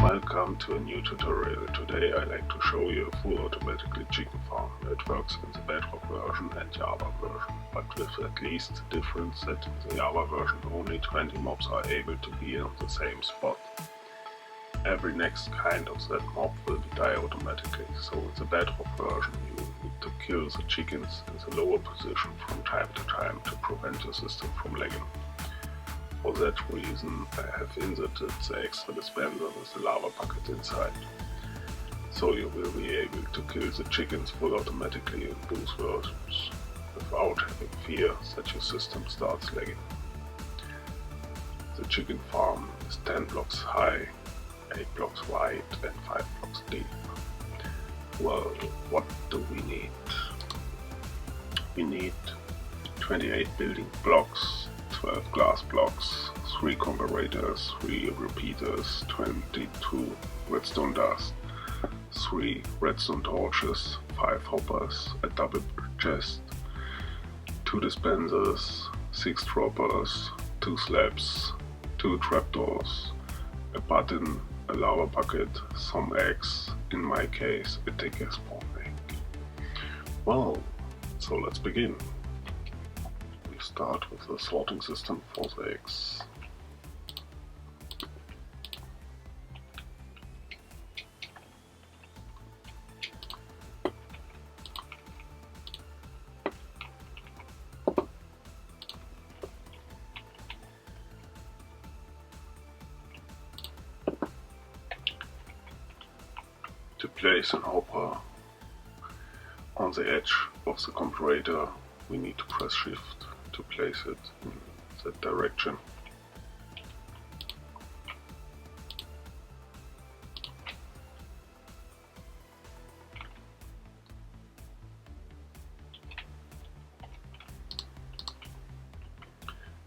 Welcome to a new tutorial. Today I like to show you a full automatically chicken farm. It works in the Bedrock version and Java version, but with at least the difference that in the Java version only 20 mobs are able to be on the same spot. Every next kind of that mob will die automatically, so in the Bedrock version you need to kill the chickens in the lower position from time to time to prevent the system from lagging. For that reason I have inserted the extra dispenser with the lava bucket inside, so you will be able to kill the chickens full automatically in both versions, without having fear that your system starts lagging. The chicken farm is 10 blocks high, 8 blocks wide and 5 blocks deep. Well, what do we need? We need 28 building blocks, 12 glass blocks, 3 comparators, 3 repeaters, 22 redstone dust, 3 redstone torches, 5 hoppers, a double chest, 2 dispensers, 6 droppers, 2 slabs, 2 trapdoors, a button, a lava bucket, some eggs, in my case a ticker spawn egg. Well, so let's begin. We start with the sorting system for the eggs. To place an hopper on the edge of the comparator, we need to press Shift to place it in that direction.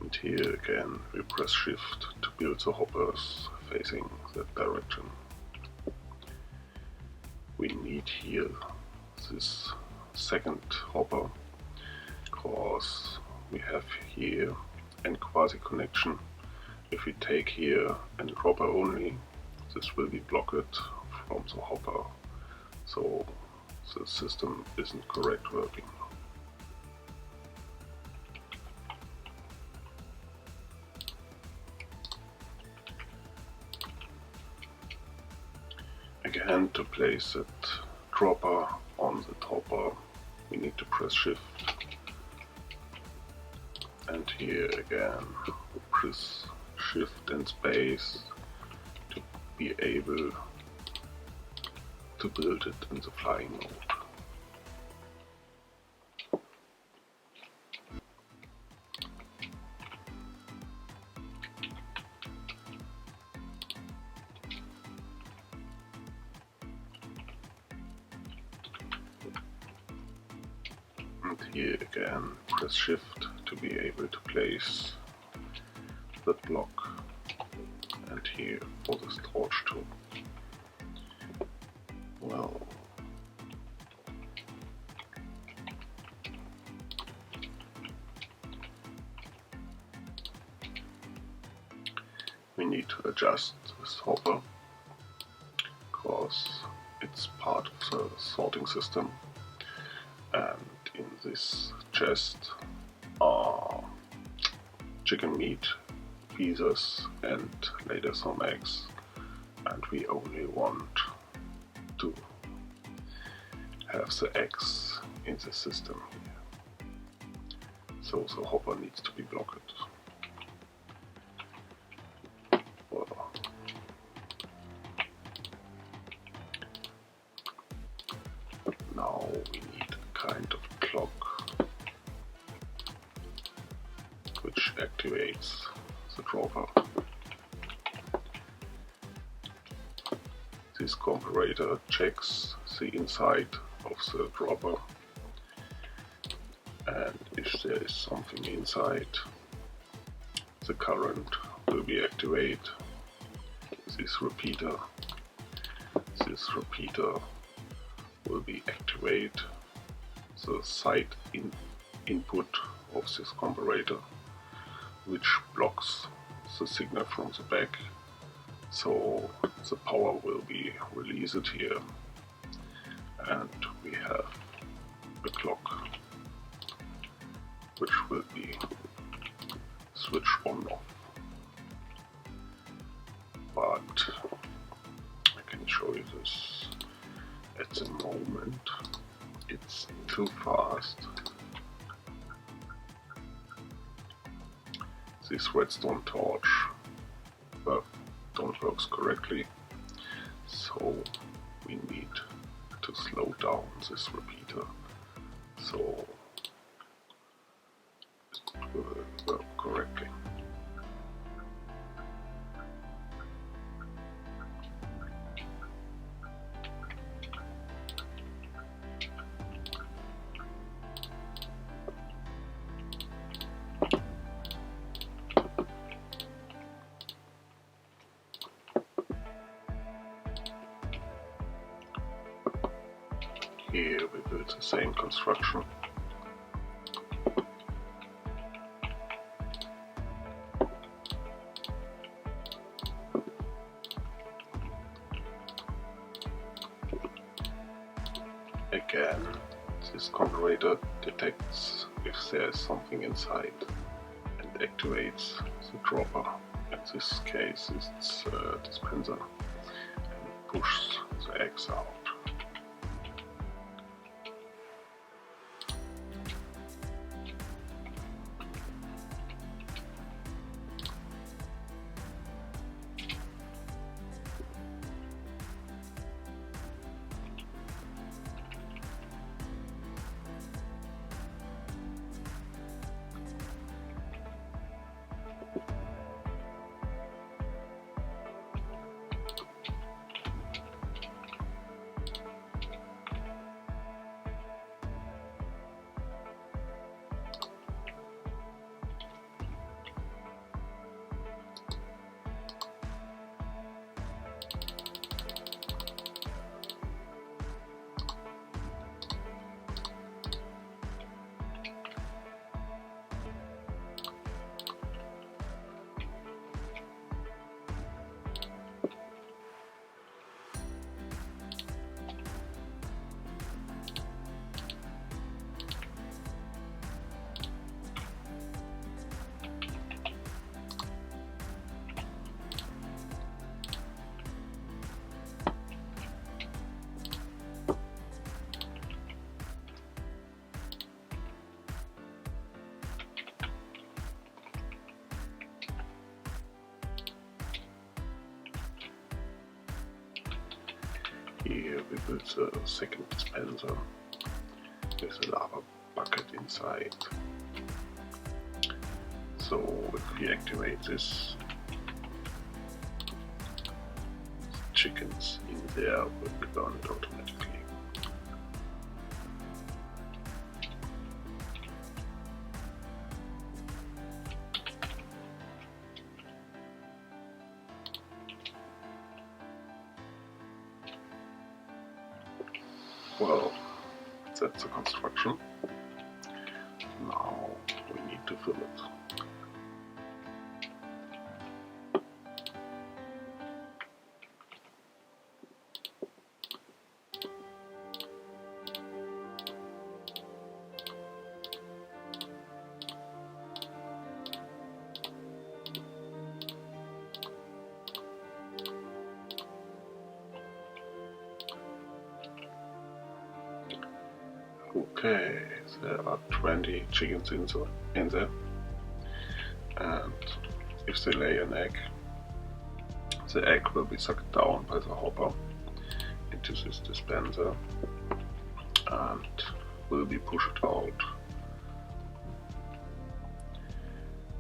And here again we press Shift to build the hoppers facing that direction. We need here this second hopper, because we have here a quasi connection. If we take here and hopper only, this will be blocked from the hopper, so the system isn't correct working. Again, to place that dropper on the topper, we need to press Shift, and here again we press Shift and space to be able to build it in the flying mode. And here again press Shift to be able to place that block, and here for this torch too. Well, we need to adjust this hopper because it's part of the sorting system, and in this chest are chicken meat pieces and later some eggs, and we only want to have the eggs in the system here, so the hopper needs to be blocked. Well, now we need a kind of clock which activates the dropper. This comparator checks the inside of the dropper, and if there is something inside, the current will be activated. This repeater will be activated the side input of this comparator, which blocks the signal from the back, So the power will be released here, and we have the clock which will be switched on off. But I can show you this. At the moment it's too fast. This redstone torch don't work correctly, so we need to slow down this repeater so it will work correctly. Here we build the same construction. Again, this converter detects if there is something inside and activates the dropper. In this case it's a dispenser, and pushes the eggs out. Here we build a second dispenser with a lava bucket inside. So if we activate this, chickens in there will be burned automatically. Well, that's the construction. Now we need to fill it. Okay, there are 20 chickens in there, and if they lay an egg, the egg will be sucked down by the hopper into this dispenser and will be pushed out.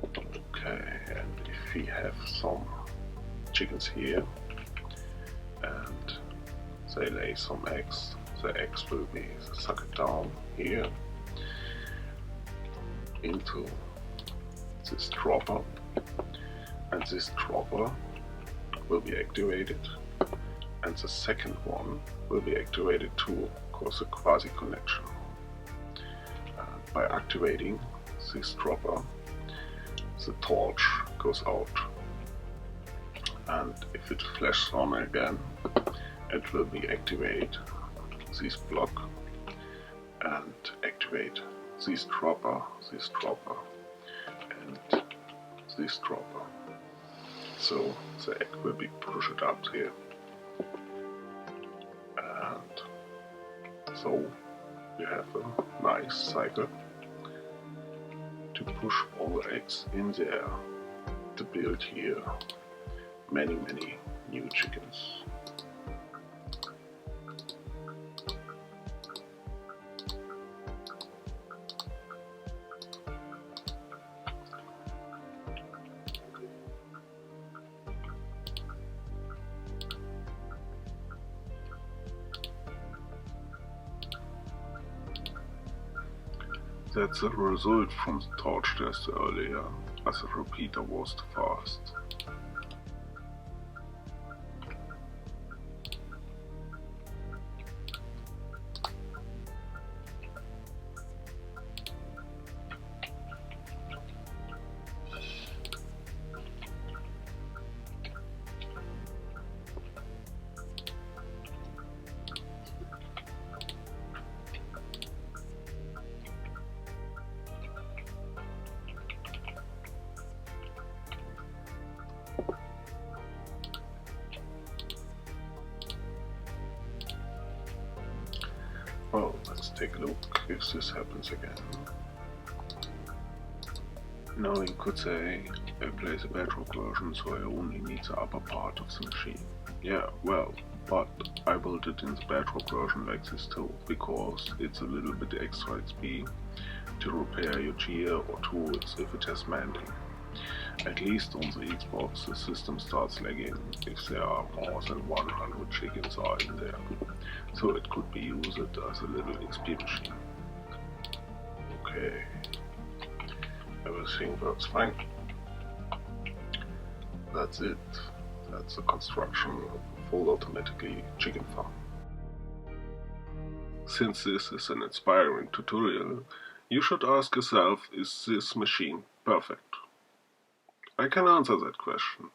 Okay, and if we have some chickens here and they lay some eggs, the eggs will be sucked down here into this dropper, and this dropper will be activated, and the second one will be activated too, cause a quasi connection. By activating this dropper, the torch goes out and if it flashes on again, it will be activate this block and activate this dropper, and this dropper. So the egg will be pushed up here, and so we have a nice cycle to push all the eggs in there to build here many new chickens. That's the result from the torch test earlier, as the repeater was too fast. Well, let's take a look if this happens again. Now you could say, I play the bedrock version, so I only need the upper part of the machine. Yeah, well, but I built it in the bedrock version like this too, because it's a little bit extra XP to repair your gear or tools if it has mending. At least on the Xbox the system starts lagging if there are more than 100 chickens are in there, so it could be used as a little XP machine. Okay, everything works fine. That's it. That's the construction of a full automatically chicken farm. Since this is an inspiring tutorial, you should ask yourself, is this machine perfect? I can answer that question.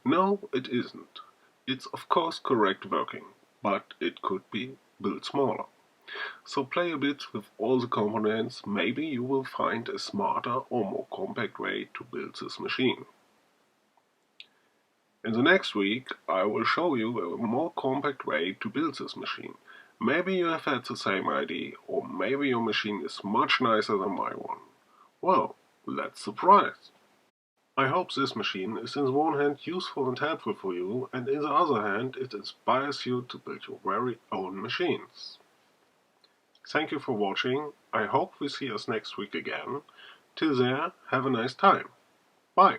No, it isn't. It's of course correct working, but it could be built smaller. So play a bit with all the components, maybe you will find a smarter or more compact way to build this machine. In the next week I will show you a more compact way to build this machine. Maybe you have had the same idea, or maybe your machine is much nicer than my one. Well, let's surprise! I hope this machine is in the one hand useful and helpful for you, and in the other hand it inspires you to build your very own machines. Thank you for watching, I hope we see us next week again. Till there, have a nice time. Bye!